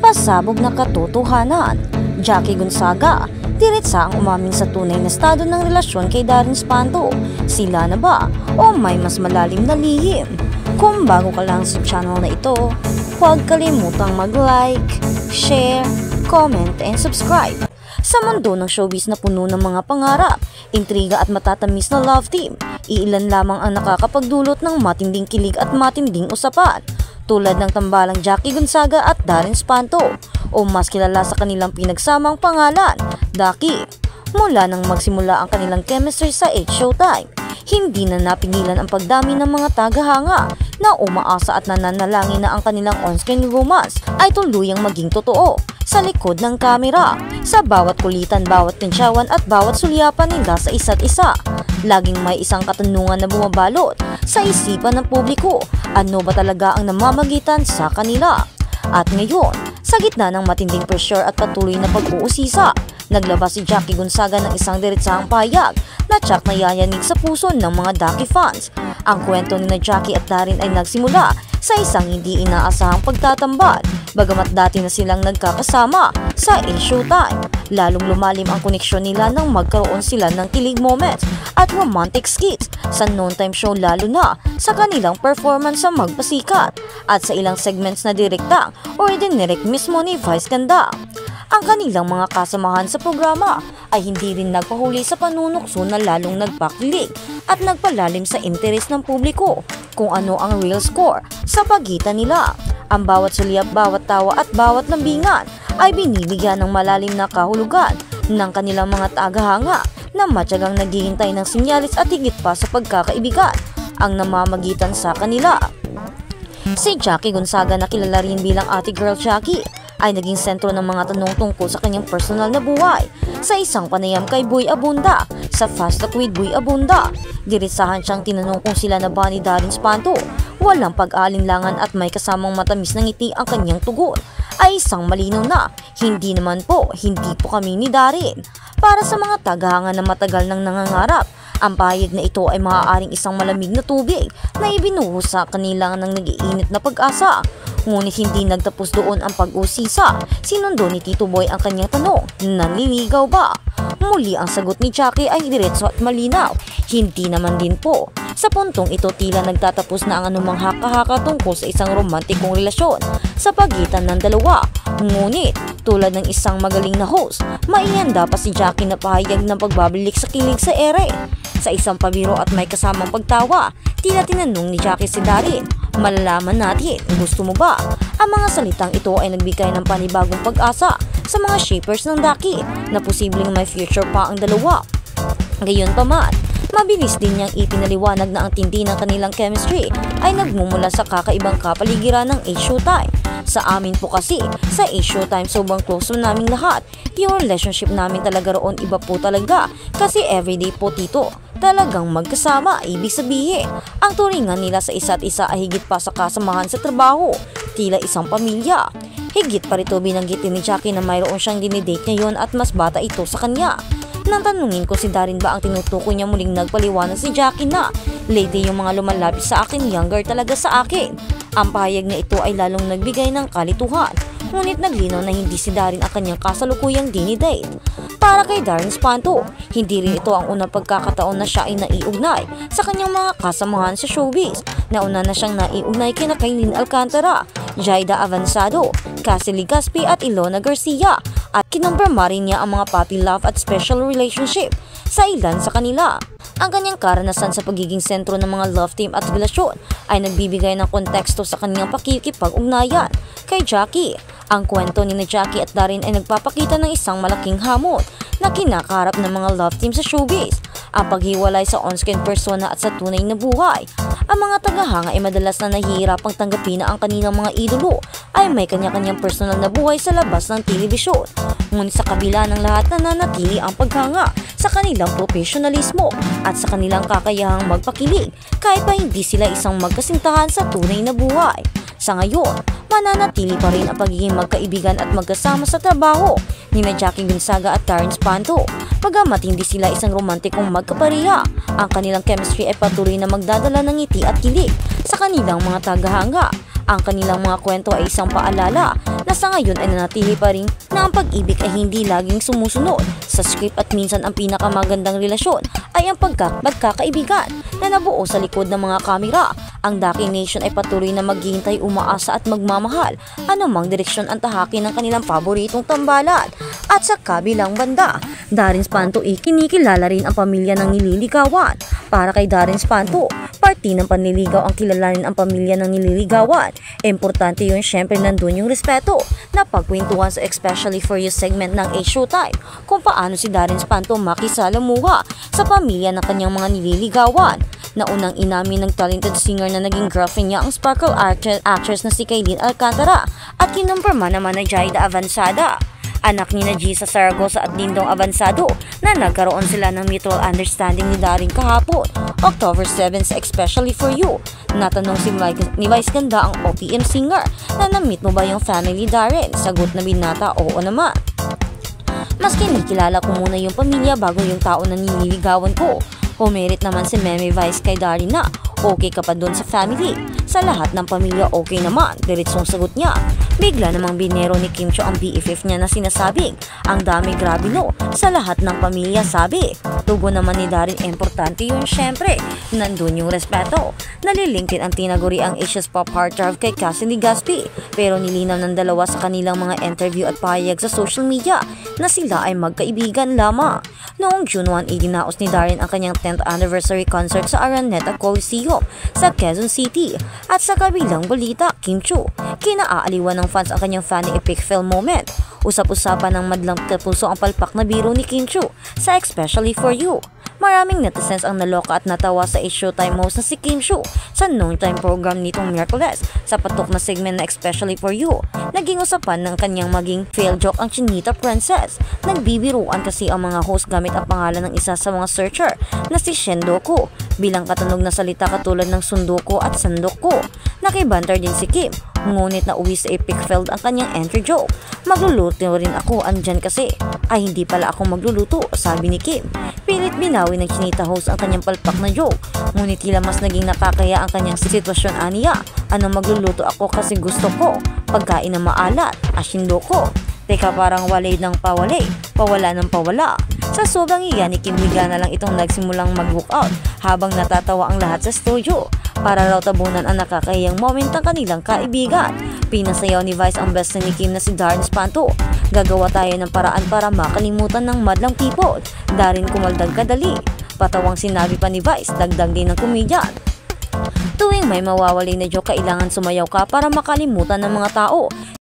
pasabog na katotohanan. Jackie Gonzaga, diretsa ang umamin sa tunay na estado ng relasyon kay Darren Espanto. Sila na ba o may mas malalim na lihim? Kung bago ka lang sa channel na ito, huwag kalimutang mag-like, share, comment, and subscribe. Sa mundo ng showbiz na puno ng mga pangarap, intriga at matatamis na love team, iilan lamang ang nakakapagdulot ng matinding kilig at matinding usapan. Tulad ng tambalang Jackie Gonzaga at Darren Espanto, o mas kilala sa kanilang pinagsamang pangalan, Daki. Mula nang magsimula ang kanilang chemistry sa Showtime, hindi na napigilan ang pagdami ng mga tagahanga na umaasa at nananalangin na ang kanilang on-screen romance ay tuluyang maging totoo sa likod ng kamera. Sa bawat kulitan, bawat tensyawan at bawat sulyapan nila sa isa't isa, laging may isang katanungan na bumabalot sa isipan ng publiko: ano ba talaga ang namamagitan sa kanila? At ngayon, sa gitna ng matinding pressure at patuloy na pag-uusisa, naglabas si Jackie Gonzaga ng isang diretsahang pahayag na tsak na yayanig sa puso ng mga Daki fans. Ang kwento ni Jackie at Darren ay nagsimula sa isang hindi inaasahang pagtatambal. Bagamat dati na silang nagkakasama sa Showtime, lalong lumalim ang koneksyon nila nang magkaroon sila ng kilig moments at romantic skits sa noontime show, lalo na sa kanilang performance sa Magpasikat at sa ilang segments na direktang o dinirect mismo ni Vice Ganda. Ang kanilang mga kasamahan sa programa ay hindi rin nagpahuli sa panunukso na lalong nagpakilig at nagpalalim sa interes ng publiko kung ano ang real score sa pagitan nila. Ang bawat sulyap, bawat tawa at bawat lambingan ay binibigyan ng malalim na kahulugan ng kanilang mga tagahanga na matyagang naghihintay ng sinyalis at higit pa sa pagkakaibigan ang namamagitan sa kanila. Si Jackie Gonzaga, na kilala rin bilang Ate Girl Jackie, ay naging sentro ng mga tanong tungkol sa kanyang personal na buhay sa isang panayam kay Boy Abunda sa Fast Talk with Boy Abunda. Diretsahan siyang tinanong kung sila na ba ni Darren Espanto. Walang pag-aalinlangan at may kasamang matamis na ngiti ang kanyang tugon ay isang malinaw na, hindi naman po, hindi po kami ni Darren. Para sa mga tagahanga na matagal nang nangangarap, ang pahayag na ito ay maaaring isang malamig na tubig na ibinuhos sa kanila ng nag-iinit na pag-asa. Ngunit hindi nagtapos doon ang pag-usisa. Sinundo ni Tito Boy ang kanyang tanong, nanliligaw ba? Muli ang sagot ni Jackie ay diretso at malinaw, hindi naman din po. Sa puntong ito, tila nagtatapos na ang anumang haka-haka tungkol sa isang romantikong relasyon sa pagitan ng dalawa. Ngunit, tulad ng isang magaling na host, maihanda pa si Jackie na pahayag ng pagbabalik sa kilig sa ere. Sa isang pabiro at may kasamang pagtawa, tila tinanong ni Jackie si Darren, malalaman natin, gusto mo ba? Ang mga salitang ito ay nagbigay ng panibagong pag-asa sa mga shapers ng Daki na posibleng may future pa ang dalawa. Gayunpaman, mabilis din niyang ipinaliwanag na ang tindi ng kanilang chemistry ay nagmumula sa kakaibang kapaligiran ng Showtime. Sa amin po kasi, sa Showtime sobrang close na naming lahat. Yung relationship namin talaga roon iba po talaga kasi everyday po tito. Talagang magkasama, ibig sabihin, ang turingan nila sa isa't isa ay higit pa sa kasamahan sa trabaho, tila isang pamilya. Higit pa rito binanggitin ni Jackie na mayroon siyang dinidate ngayon at mas bata ito sa kanya. Nang tanungin ko si Darren ba ang tinutukoy niya, muling nagpaliwanag si Jackie na, lady, yung mga lumalapit sa akin, younger talaga sa akin. Ang pahayag na ito ay lalong nagbigay ng kalituhan, ngunit naglinaw na hindi si Darren ang kanyang kasalukuyang dinidate. Para kay Darren Espanto, hindi rin ito ang unang pagkakataon na siya ay naiugnay sa kanyang mga kasamahan sa showbiz. Nauna na siyang naiugnay kina Kailin Alcantara, Jaida Avanzado, Cassie Legaspi at Ilona Garcia, at kinumpirma rin niya ang mga puppy love at special relationship sa ilan sa kanila. Ang kanyang karanasan sa pagiging sentro ng mga love team at relasyon ay nagbibigay ng konteksto sa kanyang pakikipag-ugnayan kay Jackie. Ang kwento ni Jackie at Darren ay nagpapakita ng isang malaking hamon na kinakaharap ng mga love team sa showbiz, ang paghiwalay sa on-screen persona at sa tunay na buhay. Ang mga tagahanga ay madalas na nahihirapang tanggapin na ang kanilang mga idolo ay may kanya-kanyang personal na buhay sa labas ng telebisyon. Ngunit sa kabila ng lahat, nananatili ang paghanga sa kanilang profesionalismo at sa kanilang kakayahang magpakilig kahit pa hindi sila isang magkasintahan sa tunay na buhay. Sa ngayon, mananatili pa rin ang pagiging magkaibigan at magkasama sa trabaho ni Jackie Gonzaga at Darren Espanto. Bagamat hindi sila isang romantikong magkapareha, ang kanilang chemistry ay patuloy na magdadala ng ngiti at kilig sa kanilang mga tagahanga. Ang kanilang mga kwento ay isang paalala na sa ngayon ay nanatili pa rin na ang pag-ibig ay hindi laging sumusunod sa script at minsan ang pinakamagandang relasyon ay ang pagkakaibigan na nabuo sa likod ng mga kamera. Ang Daki Nation ay patuloy na maghihintay, umaasa at magmamahal anumang direksyon ang tahaki ng kanilang paboritong tambalan. At sa kabilang banda, Darren Espanto kinikilala rin ang pamilya ng nililigawan. Para kay Darren Espanto, parte ng panliligaw ang kilalanin ang pamilya ng nililigawan. Importante yun, syempre nandun yung respeto na pagkwentuhan sa Especially For You segment ng Showtime kung paano si Darren Espanto makisalamuha sa pamilya ng kanyang mga nililigawan. Naunang inamin ng talented singer na naging girlfriend niya ang sparkle actress na si Kailin Alcantara at kinumpirma naman na Jaida Avansada, anak ni na Gisa Saragosa at Dingdong Avansado, na nagkaroon sila ng mutual understanding ni Darren kahapon, October 7 sa Especially For You. Natanong ni Vice Ganda ang OPM singer na na-meet mo ba yung family Darren? Sagot na binata, oo naman. Mas kinikilala ko muna yung pamilya bago yung tao na nililigawan ko. Pumerit naman si Meme Vice kay Darren na okay ka pa doon sa family. Sa lahat ng pamilya okay naman, diretsong sagot niya. Bigla namang binero ni Kim Cho ang BFF niya na sinasabing ang dami, grabe no, sa lahat ng pamilya sabi. Tugon naman ni Darren, importante yun syempre, nandun yung respeto. Nalilink din ang tinaguri ang Asia's Pop Heartthrob kay Cassie Legazpi, pero nilinaw ng dalawa sa kanilang mga interview at pahayag sa social media na sila ay magkaibigan lamang. Noong June 1, idinaos ni Darren ang kanyang 10th anniversary concert sa Araneta Coliseum sa Quezon City. At sa kabilang balita, Kim Cho, kinaaaliwan ng fans ang kanyang funny epic fail moment. Usap-usapan ng madlang kapuso ang palpak na biro ni Kim Cho sa Especially For You. Maraming netizens ang naloka at natawa sa Showtime host na si Kim Cho sa noontime program nitong Miyerkules sa patok na segment na Especially For You. Naging usapan ng kanyang maging fail joke ang Chinita Princess. Nagbibiruan kasi ang mga host gamit ang pangalan ng isa sa mga searcher na si Shendoko bilang katunog na salita katulad ng Sundoko at Sandoko. Nakibanter din si Kim, ngunit nauwi sa epic failed ang kanyang entry joke. Magluluto rin ako, andyan kasi. Ay, hindi pala ako magluluto, sabi ni Kim. Pilit binawi ng Chinita host ang kanyang palpak na joke, ngunit tila mas naging nakakaya ang kanyang sitwasyon aniya. Ano, magluluto ako kasi gusto ko pagkain na maalat, Ashindoko. Teka, parang walay ng pawalay, pawala ng pawala. Sa sobrang iya ni Kim, bigla na lang itong nagsimulang mag-walk out habang natatawa ang lahat sa studio. Para raw tabunan ang nakakahiyang moment ng kanilang kaibigan. Pinasayaw ni Vice ang best ni Kim na si Darren Espanto. Gagawa tayo ng paraan para makalimutan ng madlang people. Darren, kumaldag kadali. Patawang sinabi pa ni Vice, dagdag din ng komedyan. Tuwing may mawawali na joke, kailangan sumayaw ka para makalimutan ng mga tao.